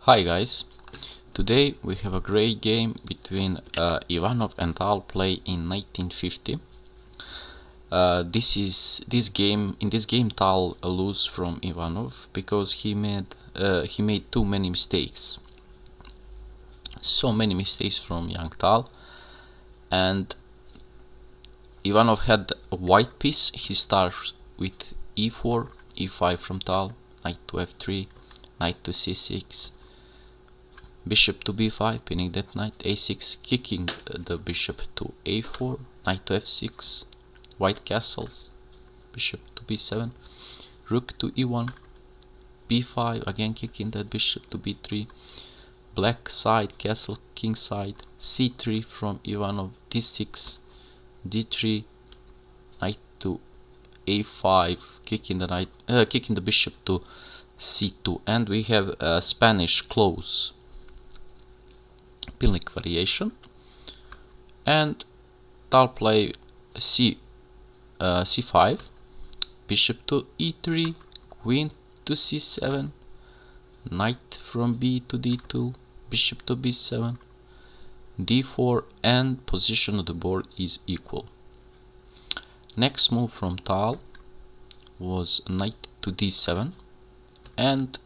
Hi guys, today we have a great game between Ivanov and Tal play in 1950. In this game Tal lose from Ivanov because he made too many mistakes. So many mistakes from young Tal, and Ivanov had a white piece. He starts with e4, e5 from Tal, knight to f3, knight to c6, bishop to b5, pinning that knight, a6, kicking the bishop to a4, knight to f6, white castles, bishop to b7, rook to e1, b5, again kicking that bishop to b3, black side, castle, king side, c3 from Ivanov, d6, d3, knight to a5, kicking the bishop to c2, and we have a Spanish close Pilnik variation, and Tal play c5, bishop to e3, queen to c7, knight from b to d2, bishop to b7, d4, and position of the board is equal. Next move from Tal was knight to d7 and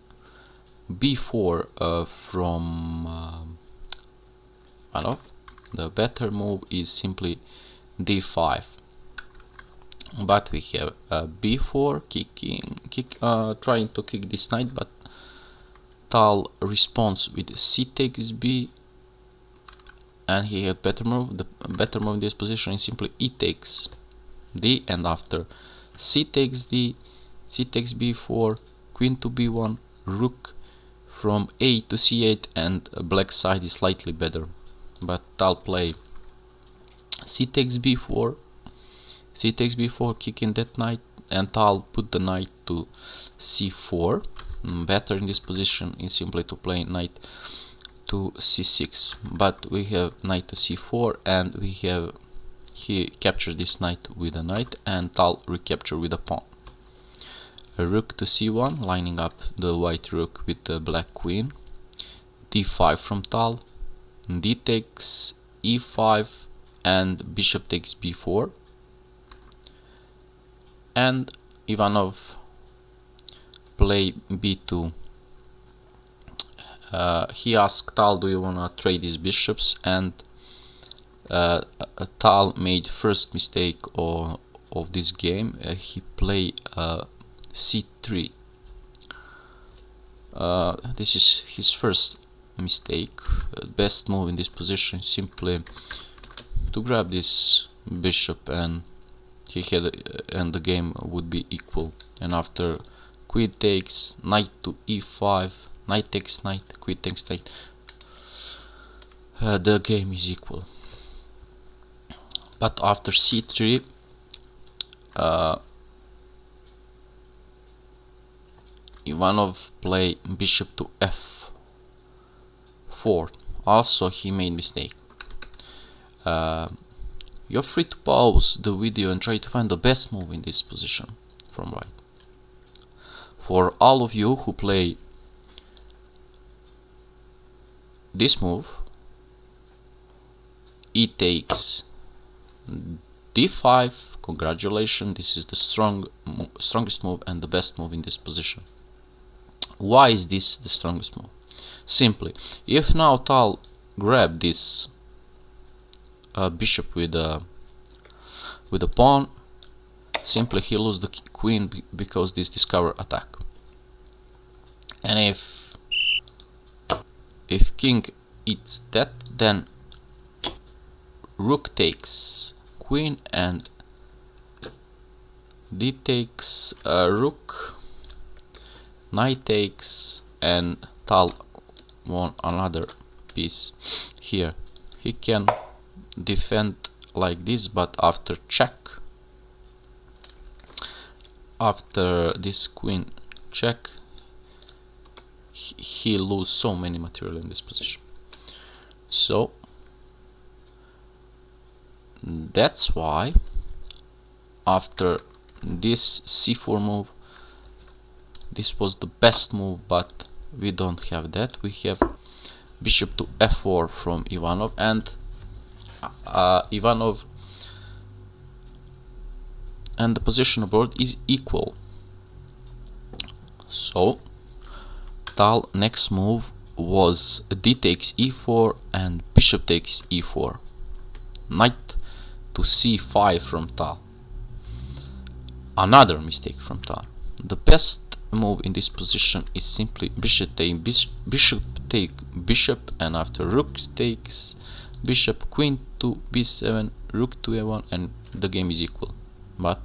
b4 from Ivanov. The better move is simply d5, but we have b4 trying to kick this knight, but Tal responds with c takes b, and he had better move. The better move in this position is simply e takes d, and after c takes d, c takes b4, queen to b1, rook from a to c8, and black side is slightly better. But Tal play c takes b4, kicking that knight, and Tal put the knight to c4. Better in this position is simply to play knight to c6, but we have knight to c4, and he captured this knight with a knight, and Tal recapture with a pawn. A rook to c1, lining up the white rook with the black queen, d5 from Tal, d takes e5, and bishop takes b4, and Ivanov play b2. He asked Tal, do you wanna trade these bishops, and Tal made first mistake of this game. He played c3. This is his first mistake. Best move in this position simply to grab this bishop, and the game would be equal. And after queen takes, knight to e5, knight takes knight, queen takes knight, the game is equal. But after c3, Ivanov play bishop to f4. Also he made mistake. You're free to pause the video and try to find the best move in this position from right. For all of you who play this move, e takes d5, congratulations, this is the strongest move and the best move in this position. Why is this the strongest move? Simply, if now Tal grab this bishop with a pawn, simply he lose the queen because this discover attack. And if king eats that, then rook takes queen, and d takes rook, knight takes, and Tal won another piece here. He can defend like this, but after check, after this queen check, he lose so many material in this position. So that's why after this c4 move, this was the best move, but we don't have that. We have bishop to f4 from Ivanov, and Ivanov and the position board is equal. So Tal next move was d takes e4 and bishop takes e4. Knight to c5 from Tal. Another mistake from Tal. The best move in this position is simply bishop take bishop, and after rook takes bishop, queen to b7, rook to a1, and the game is equal. But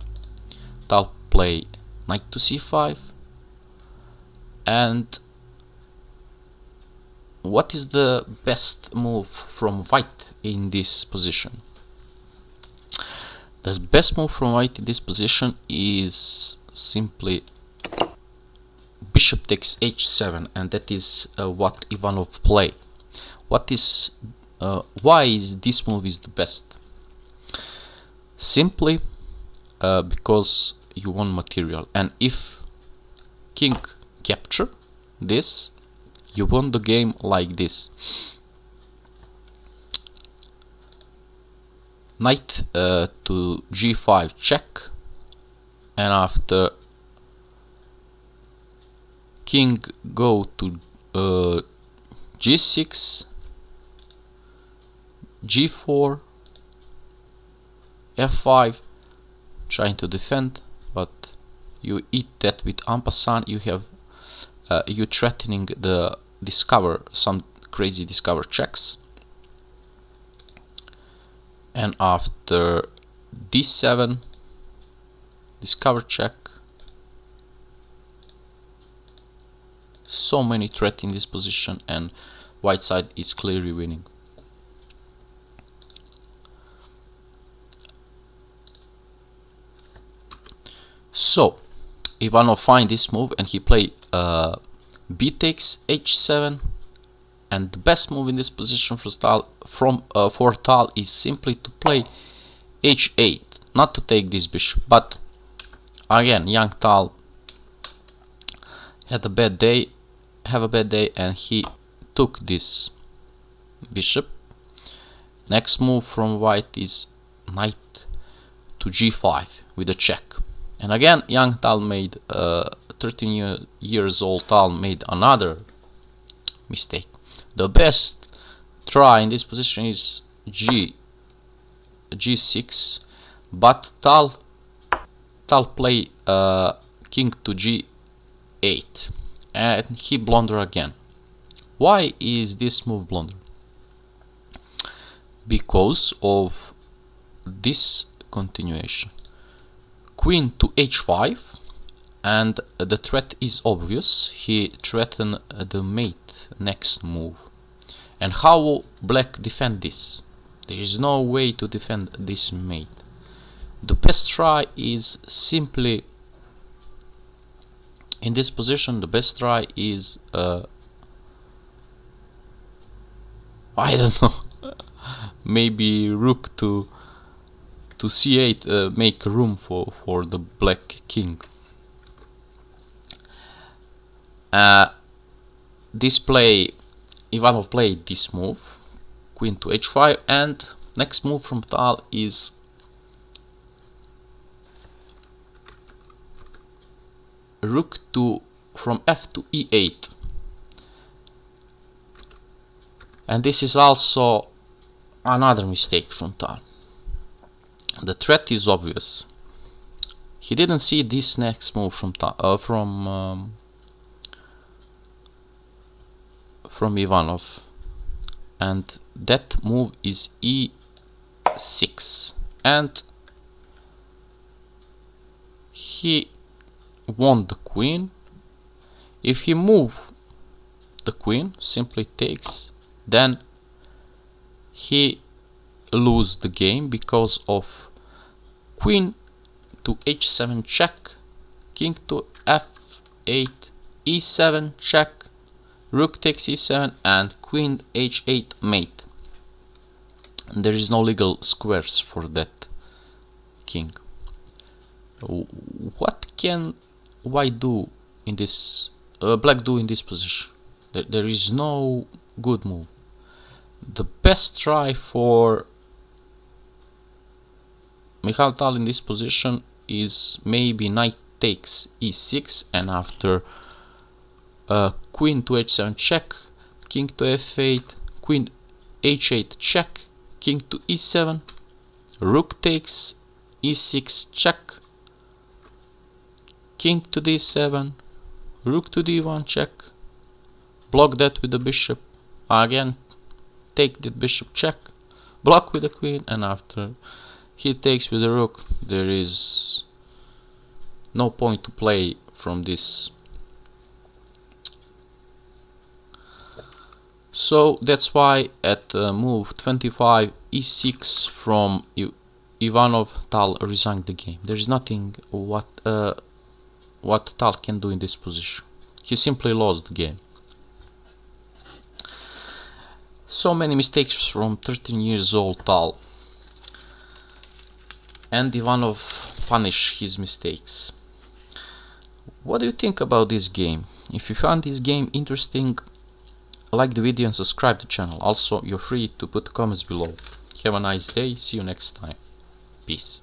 Tal play knight to c5, and what is the best move from white in this position? The best move from white in this position is simply bishop takes h7, and that is what Ivanov play. Why is this move is the best? Simply because you want material, and if king capture this, you won the game like this. Knight to g5 check, and after king go to g6, g4, f5, trying to defend, but you eat that with en passant. You have you threatening the some crazy discover checks, and after d7 discover check. So many threats in this position, and white side is clearly winning. So Ivanov find this move, and he play b takes h7, and the best move in this position for Tal is simply to play h8, not to take this bishop. But again, young Tal have a bad day, and he took this bishop. Next move from white is knight to g5 with a check. And again, young Tal made 13 years old Tal made another mistake. The best try in this position is g6, but Tal play king to g8, and he blunder again. Why is this move blunder? Because of this continuation. Queen to h5, and the threat is obvious. He threatened the mate next move. And how black defend this? There is no way to defend this mate. The best try is simply in this position. The best try is I don't know, maybe rook to c8, make room for the black king. Ivanov played this move, queen to h5, and next move from Tal is rook from f to e8, and this is also another mistake from Tal. The threat is obvious. He didn't see this next move from Ivanov, and that move is e6, and he won the queen. If he move the queen, simply takes, then he lose the game because of queen to h7 check, king to f8, e7 check, rook takes e7, and queen h8 mate. And there is no legal squares for that king. What can white do in this black do in this position? There is no good move. The best try for Mikhail Tal in this position is maybe knight takes e6, and after queen to h7 check, king to f8, queen h8 check, king to e7, rook takes e6 check, king to d7, rook to d1 check, block that with the bishop, again take the bishop check, block with the queen, and after he takes with the rook, there is no point to play from this. So that's why at move 25 e6 from Ivanov, Tal resigned the game. There is nothing what Tal can do in this position. He simply lost the game. So many mistakes from 13 years old Tal, and Ivanov punished his mistakes. What do you think about this game? If you found this game interesting, like the video and subscribe to the channel. Also, you're free to put comments below. Have a nice day. See you next time. Peace.